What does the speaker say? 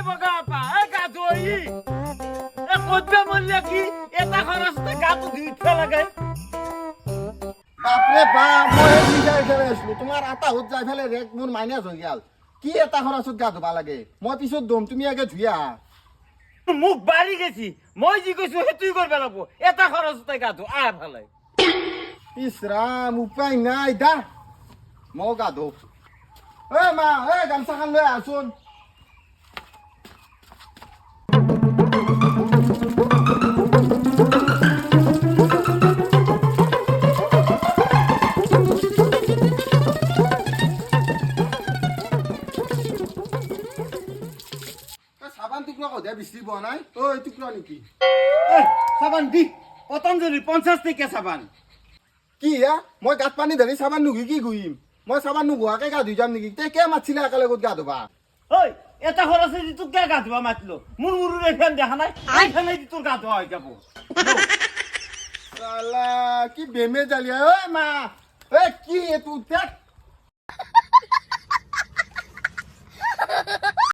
বগা পা গা ধুই এ কদ্দা মল্লা কি এটা খরচতে গা তো ধুইতে লাগে বাপরে বাপ মই বিজাই ফেলে আসলো তোমার আটা হত যাই ফেলে রেক মোর মাইনাস হই গেল কি এটা খরচত গা ধুবা লাগে মই পিছত দম তুমি আগে ধুইয়া মুখ বাড়ি গেছি মই জি কইছো হে তুই করবে লাগবো এটা খরচতে গা ধু আয় ভালাই ইসরাম উপায় নাই দা মই গা ধু এ মা এ গামছা খান লৈ আসুন সাবান টুকরা কদে বিস্তি বনাই ওই টুকরা নেকি সাবান দি পতঞ্জলি 50 টাকা সাবান কি হা মই গাত পানী ধৰি সাবান নুঘি কি ঘুইম মই সাবান নুঘোৱাকে গা ধুই যাম নেকি তে কে মাতিছিলে একেলগে গা ধুবা ওই এটা খরচে দি তোর গা ধোয়া মাতলো মুরমুরুর এখান দেখা নাই এইখানে দি তোর গা ধোয়া হয়ে যাবো সালা কি বেমে জ্বালিয়া ঐ মা এ কি এ তুই দেখ